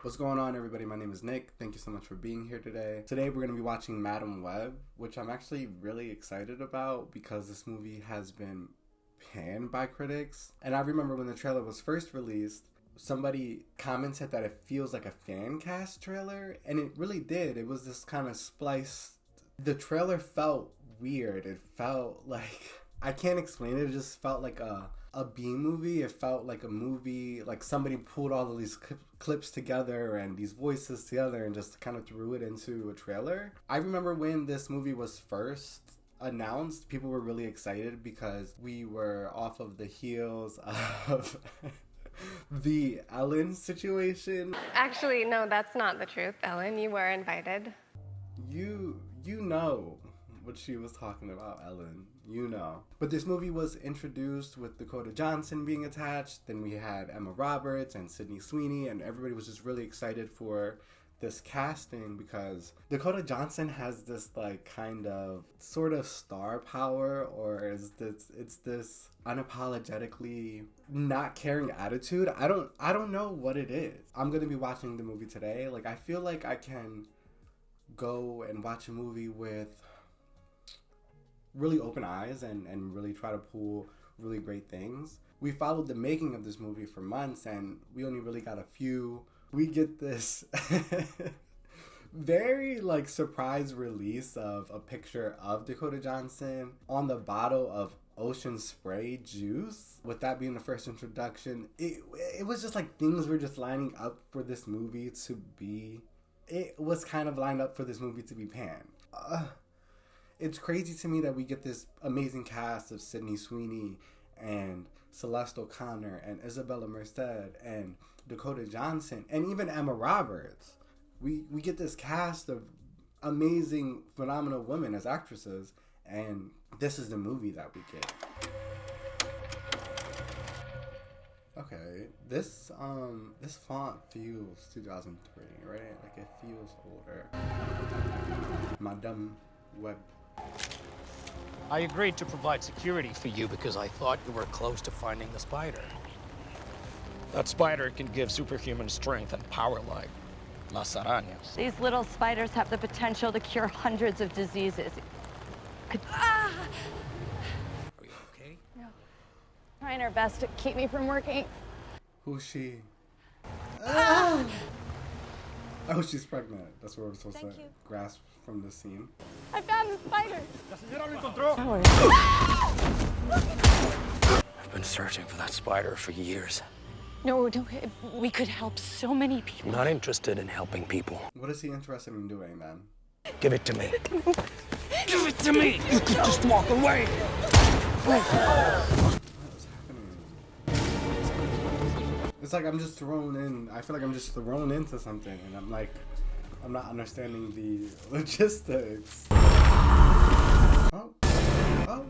What's going on, everybody? My name is Nick. Thank you so much for being here today. Today we're going to be watching Madam Web, which I'm actually really excited about because this movie has been panned by critics. And I remember when the trailer was first released, somebody commented that it feels like a fan cast trailer, and it really did. It was this kind of spliced. The trailer felt weird. It felt like, I can't explain it. It just felt like a B movie. It felt like a movie, like somebody pulled all of these clips together and these voices together and just kind of threw it into a trailer. I remember when this movie was first announced, people were really excited because we were off of the heels of the Ellen situation. Actually, no, that's not the truth, Ellen. You were invited. You know what she was talking about, Ellen. You know. But this movie was introduced with Dakota Johnson being attached. Then we had Emma Roberts and Sydney Sweeney, and everybody was just really excited for this casting because Dakota Johnson has this like kind of sort of star power, or it's this unapologetically not caring attitude. I don't know what it is. I'm gonna be watching the movie today. Like, I feel like I can go and watch a movie with really open eyes and really try to pull really great things. We followed the making of this movie for months and we only really got a few. We get this very like surprise release of a picture of Dakota Johnson on the bottle of Ocean Spray juice. With that being the first introduction, it was just like things were just lining up for this movie to be. It was kind of lined up for this movie to be panned. It's crazy to me that we get this amazing cast of Sydney Sweeney and Celeste O'Connor and Isabella Merced and Dakota Johnson and even Emma Roberts. We get this cast of amazing, phenomenal women as actresses, and this is the movie that we get. Okay, this font feels 2003, right? Like, it feels older. Madam Web. I agreed to provide security for you because I thought you were close to finding the spider. That spider can give superhuman strength and power like las arañas. These little spiders have the potential to cure hundreds of diseases. Are you okay? No. Trying our best to keep me from working. Who's she? Oh, she's pregnant. That's what we're supposed to grasp from this scene. I found the spider. I've been searching for that spider for years. No, we could help so many people. I'm not interested in helping people. What is he interested in doing, then? Give it to me. Give it to me! You could just walk away! What is happening? It's like I'm just thrown in. I feel like I'm just thrown into something, and I'm like, I'm not understanding the logistics. Oh. Oh.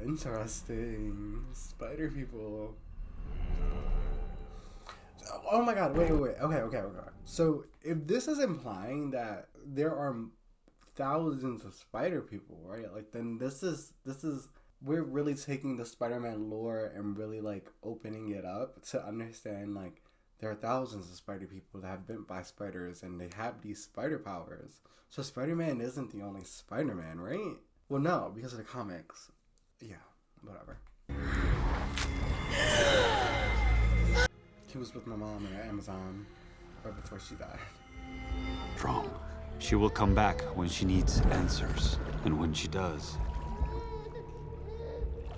Interesting. Spider people. Oh my god, wait. Okay. So if this is implying that there are thousands of spider people, right? Like, then this is we're really taking the Spider-Man lore and really like opening it up to understand like there are thousands of spider people that have been bit by spiders and they have these spider powers. So Spider-Man isn't the only Spider-Man, right? Well, no, because of the comics. Yeah, whatever. He was with my mom in Amazon right before she died. Wrong. She will come back when she needs answers. And when she does,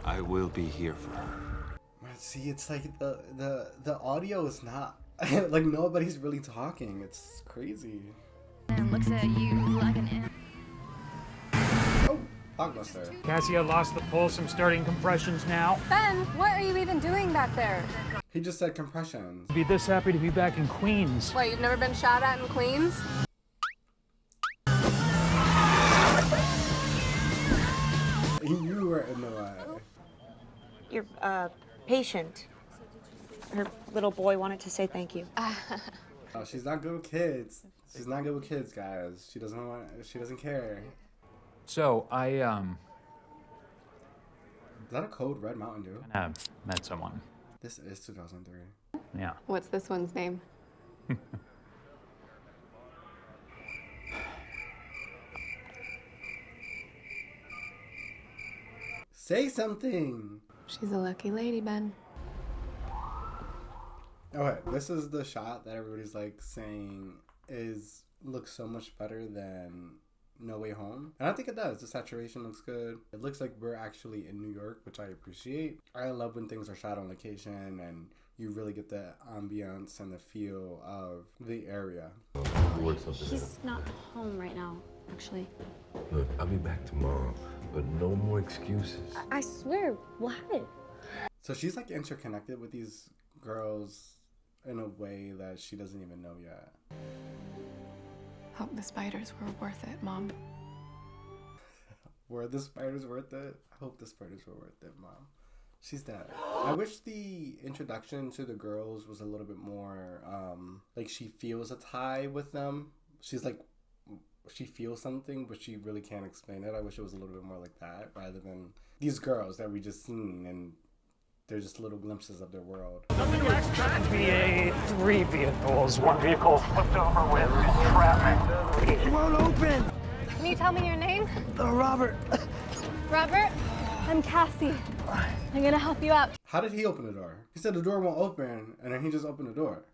I will be here for her. See, it's like the audio is not like nobody's really talking. It's crazy. And looks at you like an Oh, Blockbuster. Cassia lost the pulse. I'm starting compressions now. Ben, what are you even doing back there? He just said compressions. Be this happy to be back in Queens. What, you've never been shot at in Queens? You were in the way. Your patient. Her little boy wanted to say thank you. Oh, she's not good with kids. She's not good with kids, guys. She doesn't care. So, Is that a code Red Mountain Dew? Kinda met someone. This is 2003. Yeah. What's this one's name? Say something! She's a lucky lady, Ben. Okay, this is the shot that everybody's like saying looks so much better than No Way Home. And I think it does. The saturation looks good. It looks like we're actually in New York, which I appreciate. I love when things are shot on location and you really get the ambiance and the feel of the area. He's not home right now, actually. Look, I'll be back tomorrow, but no more excuses. I swear, we'll have it. So she's like interconnected with these girls in a way that she doesn't even know yet. Hope the spiders were worth it, Mom. Were the spiders worth it? I hope the spiders were worth it, Mom. She's dead. I wish the introduction to the girls was a little bit more, like she feels a tie with them. She's like, she feels something, but she really can't explain it. I wish it was a little bit more like that, rather than these girls that we just seen and they're just little glimpses of their world. Nothing to expect. BA 3 vehicles. One vehicle flipped over with traffic. It won't open. Can you tell me your name? Robert. Robert? I'm Cassie. I'm gonna help you out. How did he open the door? He said the door won't open, and then he just opened the door.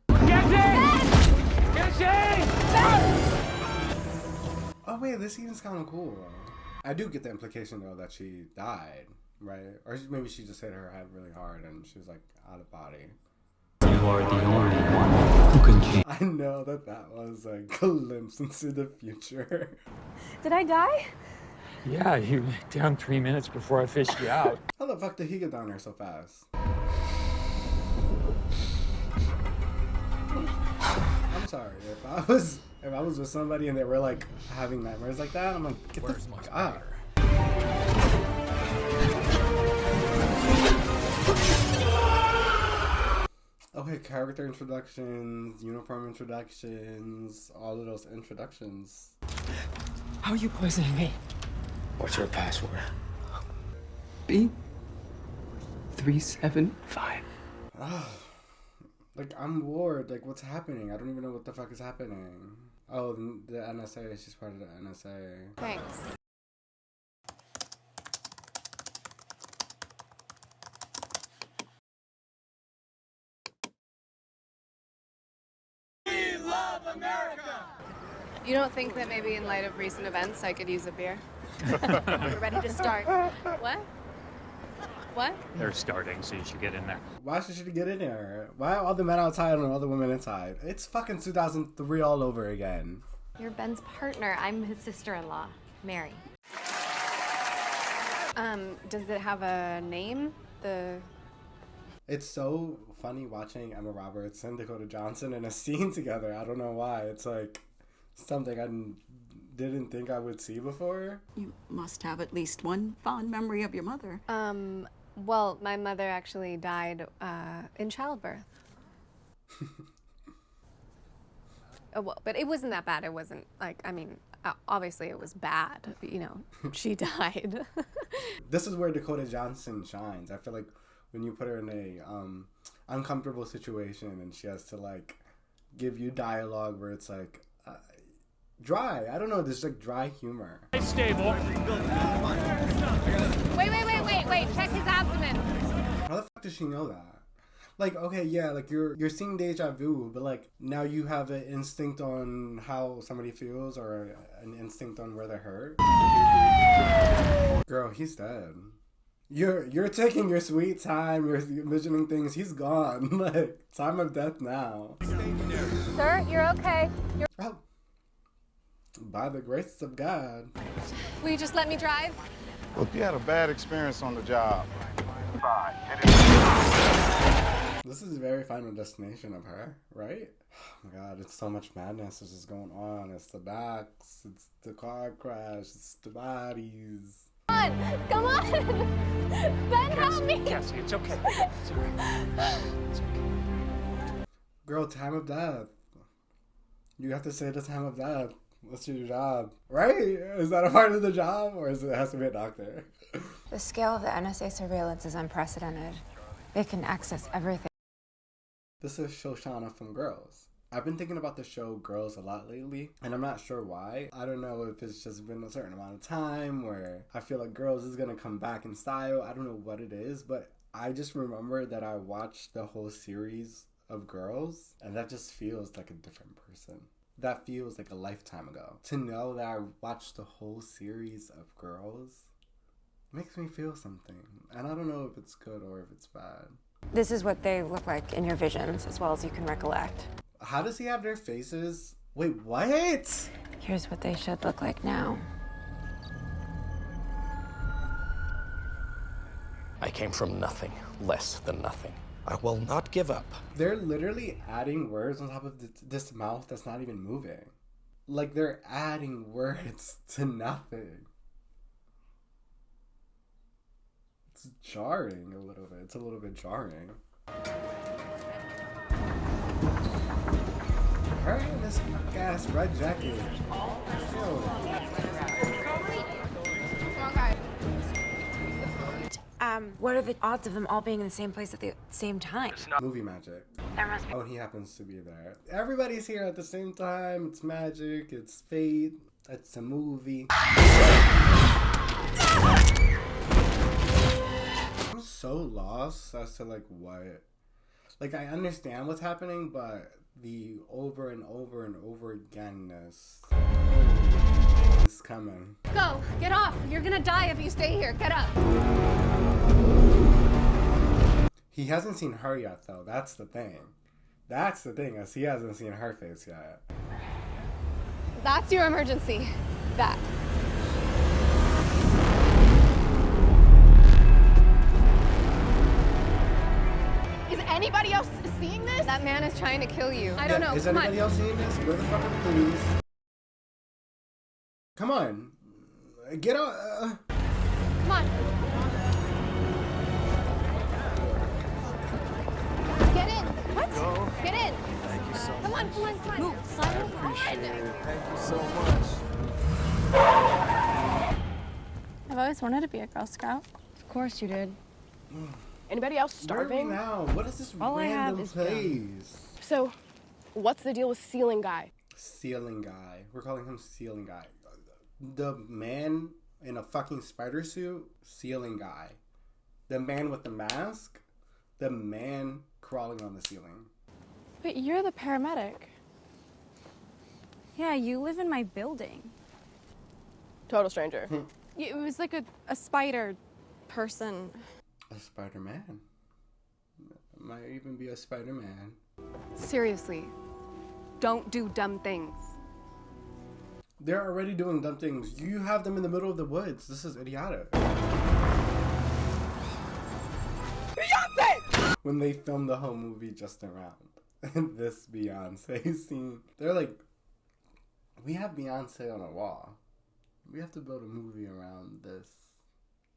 Oh wait, this scene is kind of cool. I do get the implication though that she died, right? Or maybe she just hit her head really hard and she was like out of body. You are the only one who can change. I know that was a glimpse into the future. Did I die? Yeah, you were down 3 minutes before I fished you out. How the fuck did he get down there so fast? I'm sorry, if I was with somebody and they were like having nightmares like that, I'm like, get the fuck out. Okay, character introductions, uniform introductions, all of those introductions. How are you poisoning me? What's your password? B375. Like, I'm bored. Like, what's happening? I don't even know what the fuck is happening. Oh, the NSA. She's part of the NSA. Thanks. We love America! You don't think that maybe in light of recent events I could use a beer? We're ready to start. What? What? They're starting, so you should get in there. Why should she get in there? Why are all the men outside and all the women inside? It's fucking 2003 all over again. You're Ben's partner. I'm his sister-in-law, Mary. Does it have a name? It's so funny watching Emma Roberts and Dakota Johnson in a scene together. I don't know why. It's like something I didn't think I would see before. You must have at least one fond memory of your mother. Well, my mother actually died in childbirth. Well, but it wasn't that bad. It wasn't like, I mean, obviously it was bad. You know, she died. This is where Dakota Johnson shines. I feel like when you put her in a uncomfortable situation and she has to like give you dialogue where it's like dry. I don't know. There's like dry humor. Stable. Wait. Check his abdomen. How the fuck does she know that? Like, okay, yeah, like you're seeing deja vu, but like now you have an instinct on how somebody feels or an instinct on where they're hurt. Girl, he's dead. You're taking your sweet time. You're envisioning things. He's gone. Like, time of death now. Sir, you're okay. Oh. By the grace of God. Will you just let me drive? Look, you had a bad experience on the job. This is very Final Destination of her, right? Oh my God, it's so much madness that's just going on. It's the docks, it's the car crash, it's the bodies. Come on! Ben, help me! Cassie, it's okay. It's okay. It's okay. Girl, time of death. You have to say the time of death. What's your job? Right? Is that a part of the job, or is it has to be a doctor? The scale of the NSA surveillance is unprecedented. They can access everything. This is Shoshana from Girls. I've been thinking about the show Girls a lot lately, and I'm not sure why. I don't know if it's just been a certain amount of time where I feel like Girls is gonna come back in style. I don't know what it is, but I just remember that I watched the whole series of Girls, and that just feels like a different person. That feels like a lifetime ago. To know that I watched the whole series of Girls makes me feel something, and I don't know if it's good or if it's bad. This is what they look like in your visions, as well as you can recollect. How does he have their faces? Wait, what? Here's what they should look like now. I came from nothing, less than nothing. I will not give up. They're literally adding words on top of this mouth that's not even moving. Like, they're adding words to nothing. It's jarring a little bit. It's a little bit jarring. Her in this gas red jacket. What are the odds of them all being in the same place at the same time? Movie magic. There must be. Oh, and he happens to be there. Everybody's here at the same time. It's magic. It's fate. It's a movie. I'm so lost as to like what. Like, I understand what's happening, but the over and over and over againness is coming. Go! Get off! You're gonna die if you stay here. Get up! He hasn't seen her yet, though. That's the thing. That's the thing, as he hasn't seen her face yet. That's your emergency. That. Is anybody else seeing this? That man is trying to kill you. I don't know. Is Come anybody on. else seeing this? Where the fuck are the police? Come on. Get out. Come on. Get in. What? Go. Get in. Thank you so much. Come on, come on, come on. Move. I appreciate it. Thank you so much. I've always wanted to be a Girl Scout. Of course you did. Anybody else Where are we starving? now? What is this All I have random is place? So, what's the deal with Ceiling Guy? Ceiling guy. We're calling him Ceiling guy. The man in a fucking spider suit, Ceiling guy. The man with the mask, the man crawling on the ceiling. But you're the paramedic. Yeah, you live in my building. Total stranger. It was like a spider person. A Spider-Man. Might even be a Spider-Man. Seriously. Don't do dumb things. They're already doing dumb things. You have them in the middle of the woods. This is idiotic. Beyonce! When they filmed the whole movie just around this Beyonce scene, they're like, we have Beyonce on a wall. We have to build a movie around this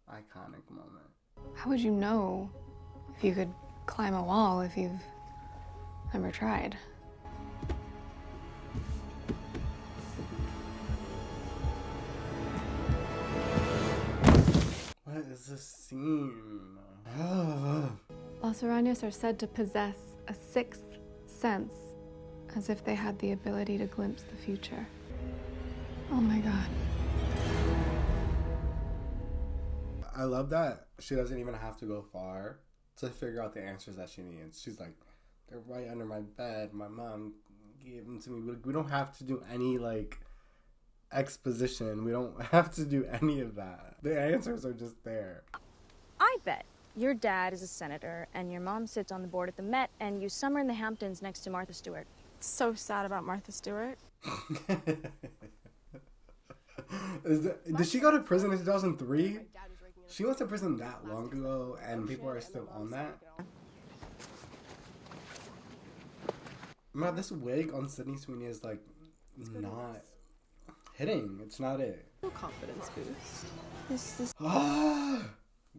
iconic moment. How would you know if you could climb a wall if you've never tried? What is this scene? Los Arañas are said to possess a sixth sense, as if they had the ability to glimpse the future. Oh my God. I love that she doesn't even have to go far to figure out the answers that she needs. She's like, they're right under my bed. My mom gave them to me. We don't have to do any, like, exposition. We don't have to do any of that. The answers are just there. I bet your dad is a senator and your mom sits on the board at the Met and you summer in the Hamptons next to Martha Stewart. So sad about Martha Stewart. Did she go to prison in 2003? She went to prison that long ago, and people are still on that. Man, this wig on Sydney Sweeney is like not hitting. It's not it. Confidence boost. This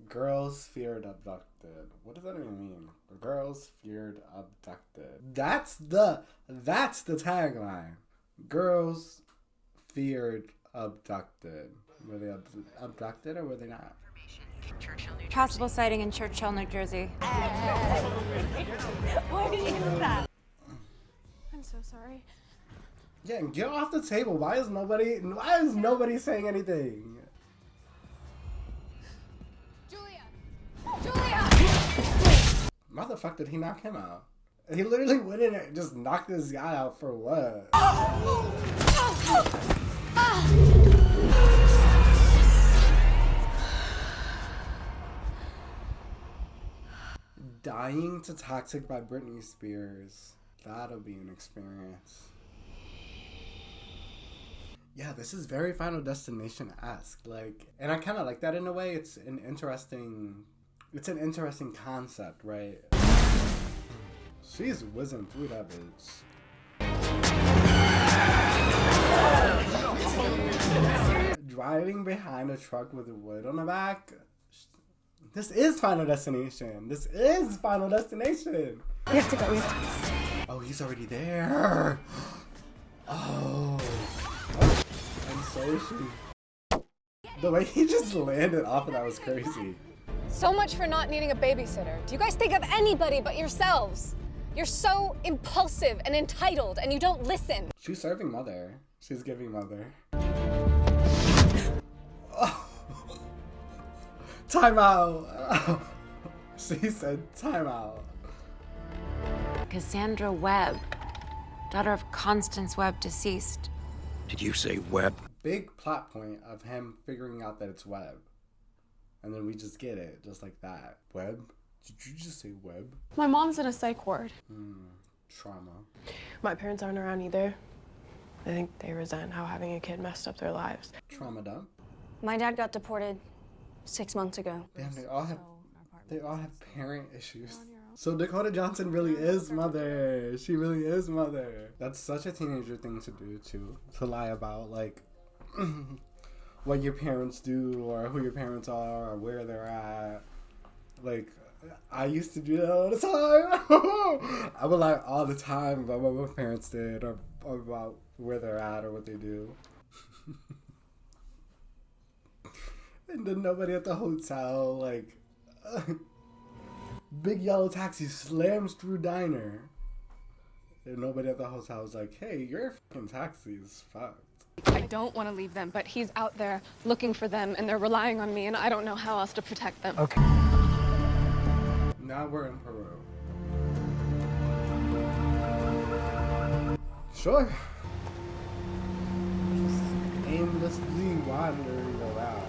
Girls feared abducted. What does that even mean? Girls feared abducted. That's the tagline. Girls feared abducted. Were they abducted or were they not? Possible sighting in Churchill, New Jersey. Why did you do that? I'm so sorry. Yeah, get off the table. Why is nobody saying anything? Julia! Why the fuck did he knock him out? He literally went in and just knocked this guy out for what? Dying to Toxic by Britney Spears. That'll be an experience. Yeah, this is very Final Destination-esque. Like, and I kind of like that in a way. It's an interesting concept, right? She's whizzing through that bitch. Driving behind a truck with wood on the back. This is Final Destination. This is Final Destination. We have to go. We have to go. Oh, he's already there. Oh. And so is she. The way he just landed off of that was crazy. So much for not needing a babysitter. Do you guys think of anybody but yourselves? You're so impulsive and entitled, and you don't listen. She's serving mother. She's giving mother. Oh. Time out. She said time out. Cassandra Webb, daughter of Constance Webb, deceased. Did you say Webb? Big plot point of him figuring out that it's Webb. And then we just get it, just like that. Webb? Did you just say Webb? My mom's in a psych ward. Trauma. My parents aren't around either. I think they resent how having a kid messed up their lives. Trauma dump? My dad got deported 6 months ago. Damn, they all have parent issues. So Dakota Johnson really is mother. She really is mother. That's such a teenager thing to do too. To lie about like what your parents do or who your parents are or where they're at. Like, I used to do that all the time. I would lie all the time about what my parents did or about where they're at or what they do. And then nobody at the hotel, like, big yellow taxi slams through diner. And nobody at the hotel was like, hey, your fucking taxi is fucked. I don't want to leave them, but he's out there looking for them, and they're relying on me, and I don't know how else to protect them. Okay. Now we're in Peru. Sure. Just aimlessly wandering around.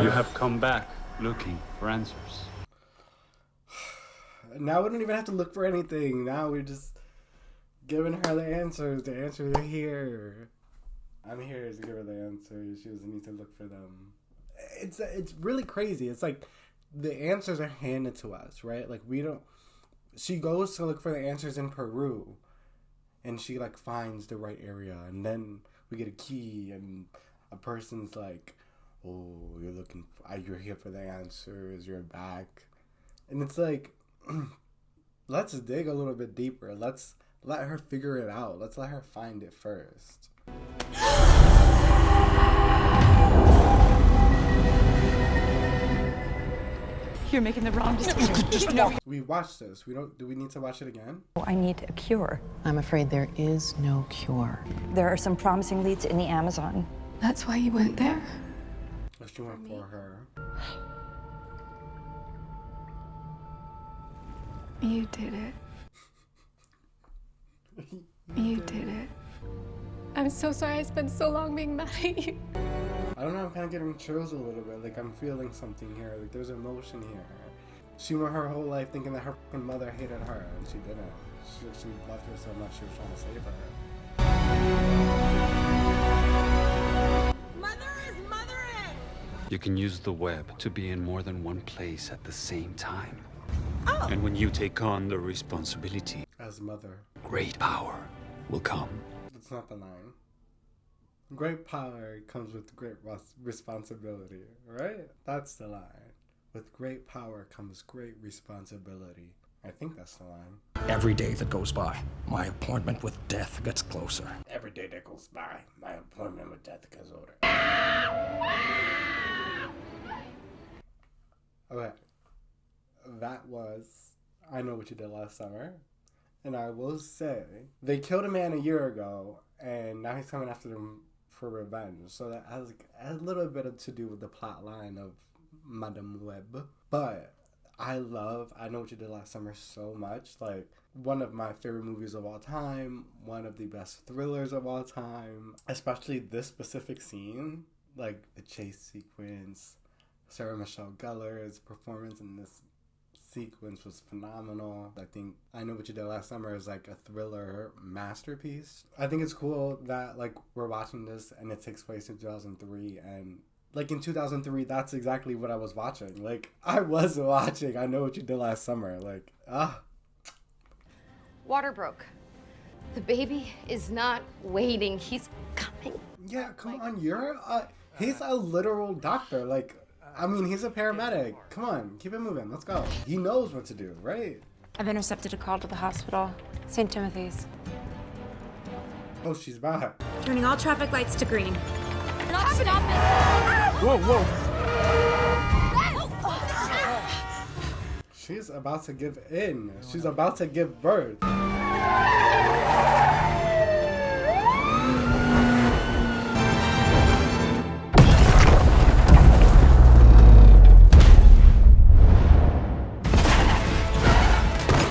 You have come back looking for answers. Now we don't even have to look for anything. Now we're just giving her the answers. The answers are here. I'm here to give her the answers. She doesn't need to look for them. It's really crazy. It's like the answers are handed to us, right? Like we don't. She goes to look for the answers in Peru, and she like finds the right area, and then we get a key, and a person's like, "Oh, you're here for the answers. You're back," and it's like, let's dig a little bit deeper. Let's let her figure it out. Let's let her find it first. You're making the wrong decision. No. We watched this. Do we need to watch it again? I need a cure. I'm afraid there is no cure. There are some promising leads in the Amazon. That's why you went there? She went for her. You did it. You did it. I'm so sorry I spent so long being mad at you. I don't know, I'm kind of getting chills a little bit. Like, I'm feeling something here. Like, there's emotion here. She went her whole life thinking that her fucking mother hated her, and she didn't. She loved her so much, she was trying to save her. Mother is mothering! You can use the web to be in more than one place at the same time. Oh. And when you take on the responsibility, as mother, great power will come. That's not the line. Great power comes with great responsibility, right? That's the line. With great power comes great responsibility. I think that's the line. Every day that goes by, my appointment with death gets closer. Every day that goes by, my appointment with death gets older. Okay. That was I Know What You Did Last Summer. And I will say, they killed a man a year ago, and now he's coming after them for revenge. So that has a little bit to do with the plot line of Madame Web. But I love I Know What You Did Last Summer so much. Like, one of my favorite movies of all time. One of the best thrillers of all time. Especially this specific scene. Like, the chase sequence. Sarah Michelle Gellar's performance in this sequence was phenomenal. I think I Know What You Did Last Summer is like a thriller masterpiece. I think it's cool that like we're watching this and it takes place in 2003, and like in 2003 that's exactly what I was watching. Like I was watching I Know What You Did Last Summer. Like Water broke. The baby is not waiting. He's coming. Yeah, come on. He's a literal doctor. Like, I mean, he's a paramedic. Come on, keep it moving. Let's go. He knows what to do, right? I've intercepted a call to the hospital. St. Timothy's. Oh, she's back. Turning all traffic lights to green. Stop it! Whoa, whoa. She's about to give in. She's about to give birth.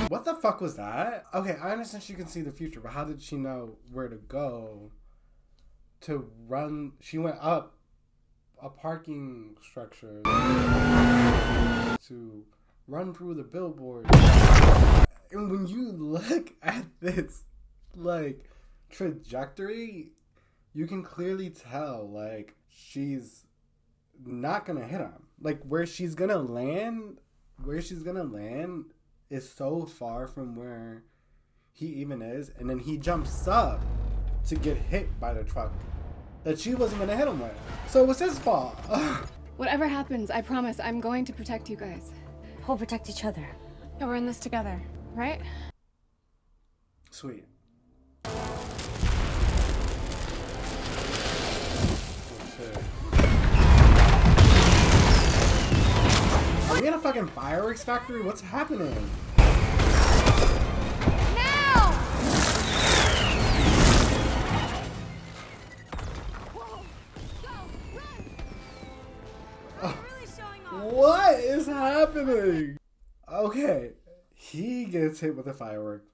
What the fuck was that? Okay, I understand she can see the future, but how did she know where to go to run? She went up a parking structure to run through the billboard. And when you look at this, like, trajectory, you can clearly tell, like, she's not gonna hit him. Like, where she's gonna land is so far from where he even is, and then he jumps up to get hit by the truck that she wasn't gonna hit him with. So it was his fault. Whatever happens, I promise I'm going to protect you guys. We'll protect each other. Yeah, we're in this together, right? Sweet. Are we in a fucking fireworks factory? What's happening? Now! What is happening? Okay, he gets hit with a firework.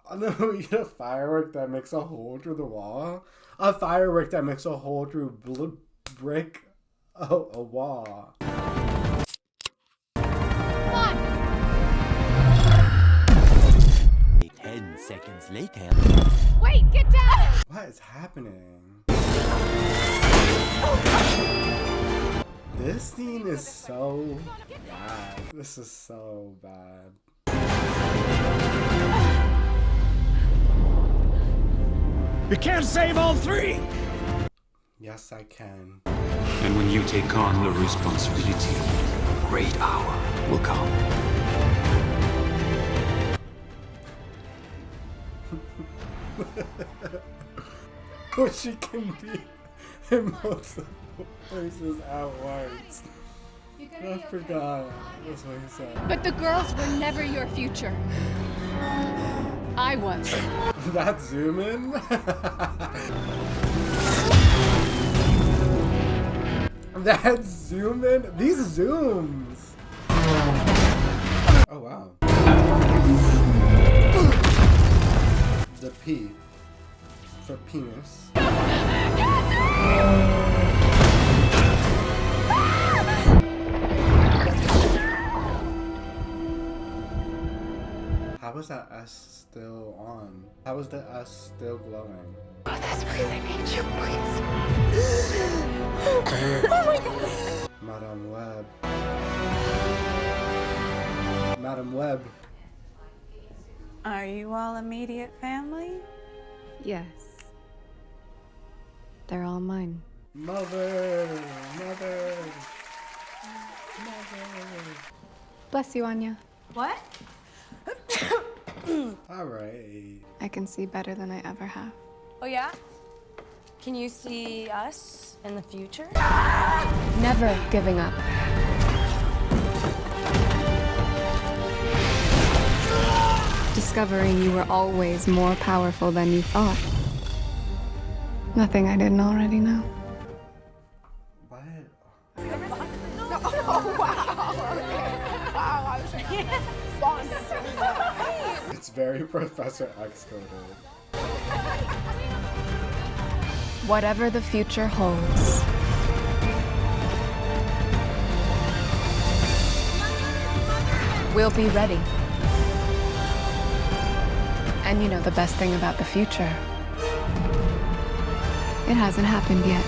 Oh no, we get a firework that makes a hole through the wall. A firework that makes a hole through brick. Oh, a wall. 10 seconds later. Wait, get down! What is happening? This scene is so bad. This is so bad. You can't save all three! Yes, I can. And when you take on the responsibility, a great hour will come. Or she can be in multiple places at once. I forgot. That's what he said. But the girls were never your future. I was. That zoom in? That zoom in? These zooms! Oh wow. The P for penis. How is that S still on? How is the S still glowing? Oh, that's because I made you, please. Oh my god. Madame Web. Madame Web. Are you all immediate family? Yes. They're all mine. Mother. Mother. Mother. Bless you, Anya. What? All right. I can see better than I ever have. Oh, yeah? Can you see us in the future? Never giving up. Discovering you were always more powerful than you thought. Nothing I didn't already know. What? Oh, wow. Wow, I was It's very Professor X coded. Whatever the future holds. We'll be ready. And you know the best thing about the future? It hasn't happened yet.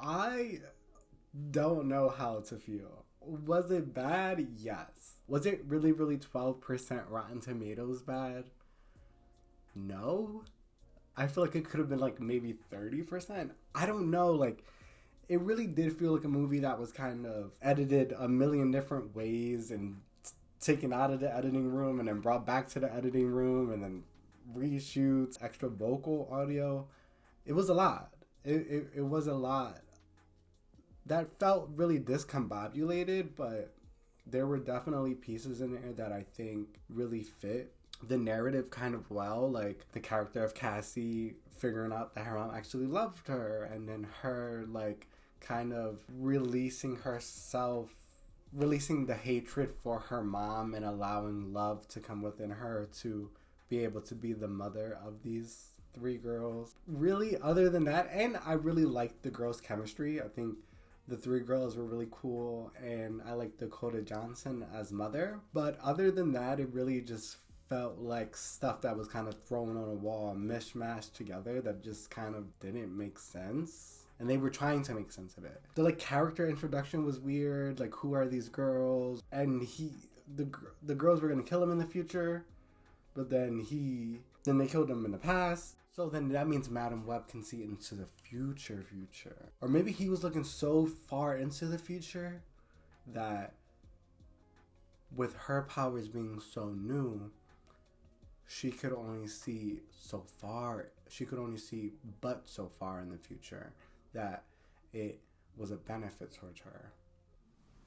I don't know how to feel. Was it bad? Yes. Was it really, really 12% Rotten Tomatoes bad? No. I feel like it could have been like maybe 30%. I don't know. Like, it really did feel like a movie that was kind of edited a million different ways and taken out of the editing room and then brought back to the editing room and then reshoots, extra vocal audio. It was a lot. It was a lot. That felt really discombobulated, but there were definitely pieces in there that I think really fit the narrative kind of well. Like the character of Cassie figuring out that her mom actually loved her, and then her like kind of releasing herself, releasing the hatred for her mom and allowing love to come within her to be able to be the mother of these 3 girls. Really, other than that, and I really liked the girls' chemistry. I think the 3 girls were really cool, and I liked Dakota Johnson as mother. But other than that, it really just felt like stuff that was kind of thrown on a wall, mishmashed together, that just kind of didn't make sense. And they were trying to make sense of it. The like character introduction was weird. Like, who are these girls? And the girls were gonna kill him in the future, but then they killed him in the past. So then that means Madam Web can see into the future. Or maybe he was looking so far into the future that with her powers being so new, she could only see so far. She could only see but so far in the future that it was a benefit towards her.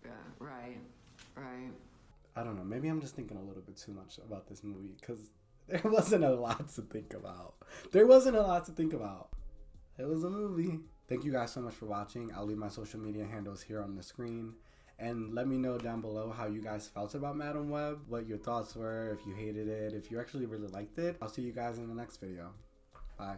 Yeah, right. I don't know. Maybe I'm just thinking a little bit too much about this movie because there wasn't a lot to think about. It was a movie. Thank you guys so much for watching. I'll leave my social media handles here on the screen. And let me know down below how you guys felt about Madam Web, what your thoughts were, if you hated it, if you actually really liked it. I'll see you guys in the next video. Bye.